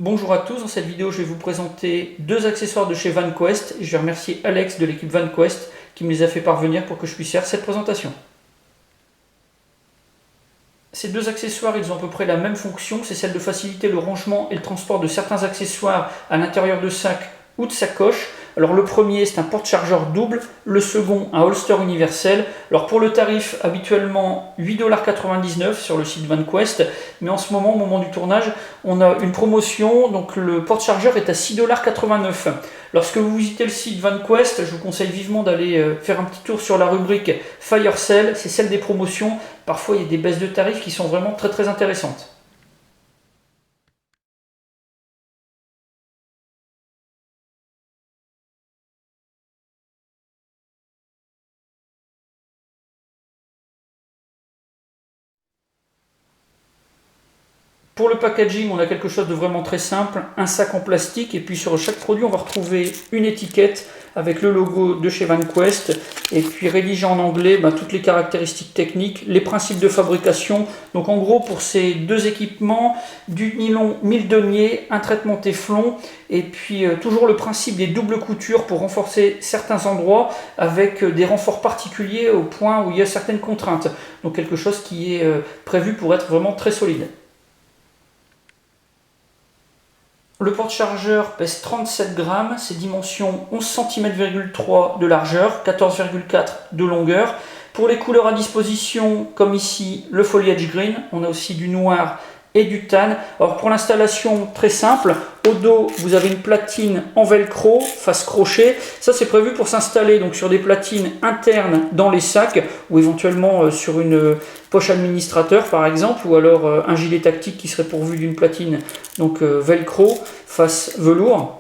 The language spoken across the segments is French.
Bonjour à tous, dans cette vidéo je vais vous présenter deux accessoires de chez VanQuest et je vais remercier Alex de l'équipe VanQuest qui me les a fait parvenir pour que je puisse faire cette présentation. Ces deux accessoires ils ont à peu près la même fonction, c'est celle de faciliter le rangement et le transport de certains accessoires à l'intérieur de sacs ou de sacoches. Alors le premier c'est un porte-chargeur double, le second un holster universel. Alors pour le tarif habituellement 8,99$ sur le site VanQuest, mais en ce moment au moment du tournage on a une promotion, donc le porte-chargeur est à 6,89$. Lorsque vous visitez le site VanQuest, je vous conseille vivement d'aller faire un petit tour sur la rubrique Fire Sale, c'est celle des promotions. Parfois il y a des baisses de tarifs qui sont vraiment très intéressantes. Pour le packaging, on a quelque chose de vraiment très simple, un sac en plastique et puis sur chaque produit on va retrouver une étiquette avec le logo de chez VanQuest et puis rédigé en anglais toutes les caractéristiques techniques, les principes de fabrication. Donc en gros pour ces deux équipements, du nylon 1000 deniers, un traitement téflon et puis toujours le principe des doubles coutures pour renforcer certains endroits avec des renforts particuliers au point où il y a certaines contraintes. Donc quelque chose qui est prévu pour être vraiment très solide. Le porte-chargeur pèse 37 grammes, ses dimensions 11 cm,3 de largeur, 14,4 de longueur. Pour les couleurs à disposition, comme ici le foliage green, on a aussi du noir et du tan. Alors pour l'installation, très simple, au dos vous avez une platine en velcro face crochet. Ça c'est prévu pour s'installer donc sur des platines internes dans les sacs ou éventuellement sur une poche administrateur par exemple, ou alors un gilet tactique qui serait pourvu d'une platine donc velcro face velours.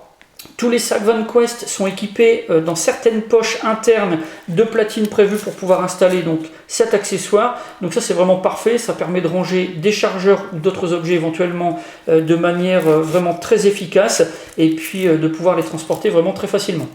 Tous les sacs VanQuest sont équipés dans certaines poches internes de platines prévues pour pouvoir installer donc cet accessoire. Donc ça c'est vraiment parfait, ça permet de ranger des chargeurs ou d'autres objets éventuellement de manière vraiment très efficace et puis de pouvoir les transporter vraiment très facilement.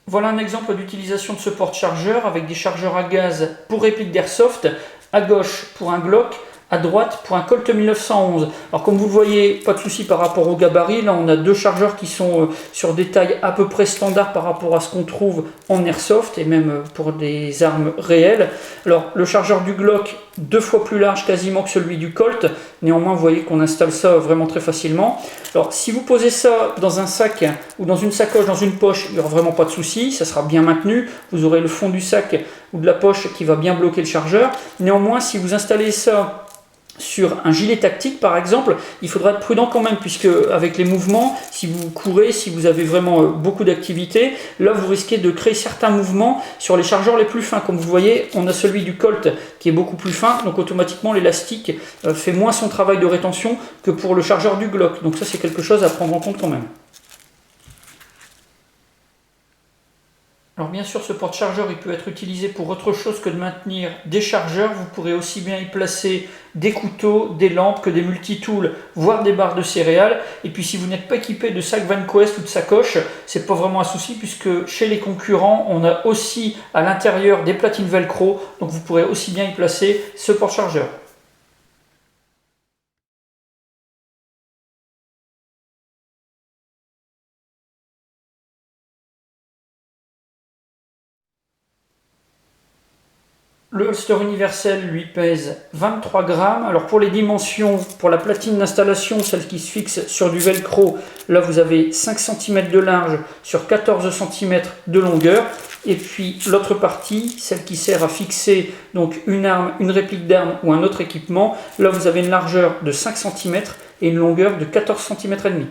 Voilà un exemple d'utilisation de ce porte-chargeur avec des chargeurs à gaz pour réplique d'airsoft, à gauche pour un Glock, à droite pour un Colt 1911. Alors comme vous le voyez, pas de souci par rapport au gabarit. Là on a deux chargeurs qui sont sur des tailles à peu près standards par rapport à ce qu'on trouve en airsoft et même pour des armes réelles. Alors le chargeur du Glock 2 fois plus large quasiment que celui du Colt. Néanmoins vous voyez qu'on installe ça vraiment très facilement. Alors si vous posez ça dans un sac ou dans une sacoche, dans une poche, il n'y aura vraiment pas de souci, ça sera bien maintenu. Vous aurez le fond du sac ou de la poche qui va bien bloquer le chargeur. Néanmoins si vous installez ça sur un gilet tactique par exemple, il faudra être prudent quand même puisque avec les mouvements, si vous courez, si vous avez vraiment beaucoup d'activité, là vous risquez de créer certains mouvements sur les chargeurs les plus fins. Comme vous voyez, on a celui du Colt qui est beaucoup plus fin, donc automatiquement l'élastique fait moins son travail de rétention que pour le chargeur du Glock. Donc ça c'est quelque chose à prendre en compte quand même. Alors bien sûr ce porte-chargeur il peut être utilisé pour autre chose que de maintenir des chargeurs. Vous pourrez aussi bien y placer des couteaux, des lampes que des multitools, voire des barres de céréales. Et puis si vous n'êtes pas équipé de sac VanQuest ou de sacoche, c'est pas vraiment un souci puisque chez les concurrents on a aussi à l'intérieur des platines velcro. Donc vous pourrez aussi bien y placer ce porte-chargeur. Le holster universel lui pèse 23 grammes. Alors pour les dimensions, pour la platine d'installation, celle qui se fixe sur du velcro, là vous avez 5 cm de large sur 14 cm de longueur. Et puis l'autre partie, celle qui sert à fixer donc une arme, une réplique d'arme ou un autre équipement, là vous avez une largeur de 5 cm et une longueur de 14 cm et demi.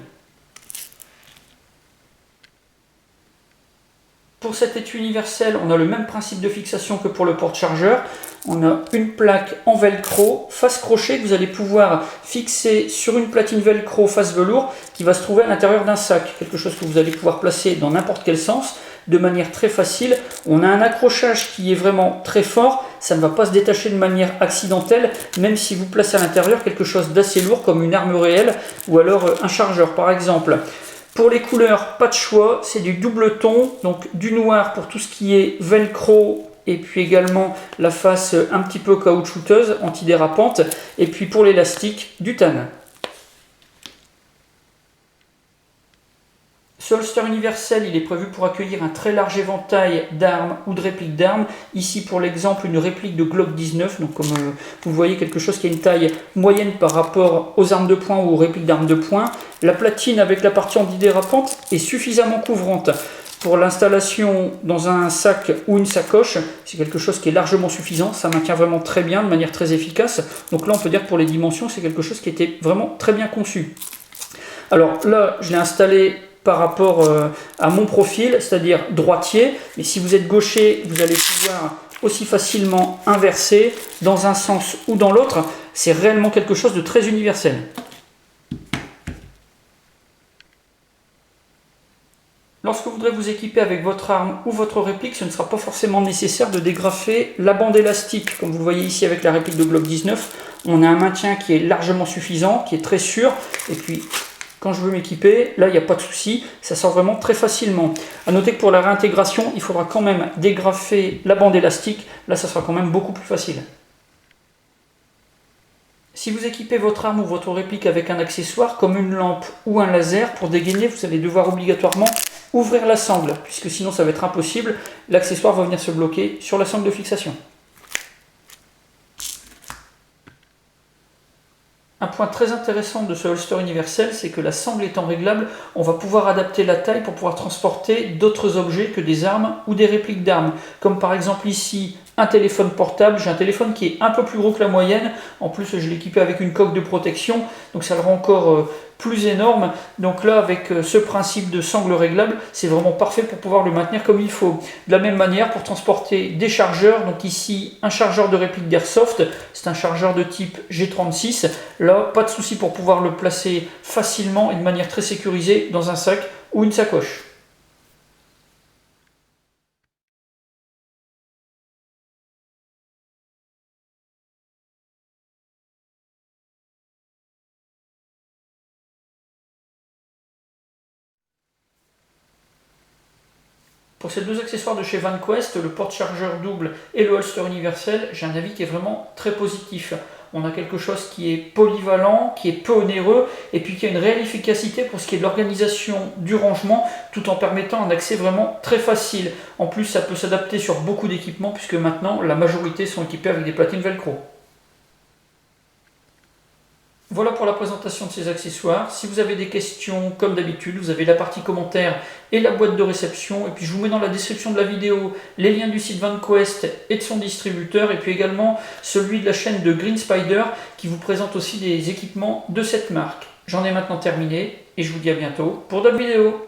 Pour cet étui universel, on a le même principe de fixation que pour le porte-chargeur. On a une plaque en velcro face crochet que vous allez pouvoir fixer sur une platine velcro face velours qui va se trouver à l'intérieur d'un sac. Quelque chose que vous allez pouvoir placer dans n'importe quel sens de manière très facile. On a un accrochage qui est vraiment très fort. Ça ne va pas se détacher de manière accidentelle, même si vous placez à l'intérieur quelque chose d'assez lourd comme une arme réelle ou alors un chargeur par exemple. Pour les couleurs, pas de choix, c'est du double ton, donc du noir pour tout ce qui est velcro et puis également la face un petit peu caoutchouteuse, antidérapante, et puis pour l'élastique, du TAN. Ce holster universel, il est prévu pour accueillir un très large éventail d'armes ou de répliques d'armes. Ici, pour l'exemple, une réplique de Glock 19, donc comme vous voyez, quelque chose qui a une taille moyenne par rapport aux armes de poing ou aux répliques d'armes de poing. La platine avec la partie antidérapante est suffisamment couvrante. Pour l'installation dans un sac ou une sacoche, c'est quelque chose qui est largement suffisant. Ça maintient vraiment très bien, de manière très efficace. Donc là, on peut dire que pour les dimensions, c'est quelque chose qui était vraiment très bien conçu. Alors là, je l'ai installé par rapport à mon profil, c'est-à-dire droitier. Mais si vous êtes gaucher, vous allez pouvoir aussi facilement inverser dans un sens ou dans l'autre. C'est réellement quelque chose de très universel. Lorsque vous voudrez vous équiper avec votre arme ou votre réplique, ce ne sera pas forcément nécessaire de dégrafer la bande élastique. Comme vous le voyez ici avec la réplique de Glock 19, on a un maintien qui est largement suffisant, qui est très sûr. Et puis, quand je veux m'équiper, là, il n'y a pas de souci, ça sort vraiment très facilement. A noter que pour la réintégration, il faudra quand même dégrafer la bande élastique. Là, ça sera quand même beaucoup plus facile. Si vous équipez votre arme ou votre réplique avec un accessoire comme une lampe ou un laser, pour dégainer, vous allez devoir obligatoirement ouvrir la sangle, puisque sinon ça va être impossible. L'accessoire va venir se bloquer sur la sangle de fixation. Un point très intéressant de ce holster universel, c'est que la sangle étant réglable, on va pouvoir adapter la taille pour pouvoir transporter d'autres objets que des armes ou des répliques d'armes. Comme par exemple ici, un téléphone portable. J'ai un téléphone qui est un peu plus gros que la moyenne. En plus, je l'ai équipé avec une coque de protection, donc ça le rend encore plus énorme. Donc là, avec ce principe de sangle réglable, c'est vraiment parfait pour pouvoir le maintenir comme il faut. De la même manière, pour transporter des chargeurs, donc ici, un chargeur de réplique d'Airsoft, c'est un chargeur de type G36. Là, pas de souci pour pouvoir le placer facilement et de manière très sécurisée dans un sac ou une sacoche. Pour ces deux accessoires de chez VanQuest, le porte-chargeur double et le holster universel, j'ai un avis qui est vraiment très positif. On a quelque chose qui est polyvalent, qui est peu onéreux, et puis qui a une réelle efficacité pour ce qui est de l'organisation du rangement, tout en permettant un accès vraiment très facile. En plus, ça peut s'adapter sur beaucoup d'équipements, puisque maintenant, la majorité sont équipés avec des platines Velcro. Voilà pour la présentation de ces accessoires. Si vous avez des questions, comme d'habitude, vous avez la partie commentaires et la boîte de réception. Et puis je vous mets dans la description de la vidéo les liens du site VanQuest et de son distributeur. Et puis également celui de la chaîne de Green Spider qui vous présente aussi des équipements de cette marque. J'en ai maintenant terminé et je vous dis à bientôt pour d'autres vidéos.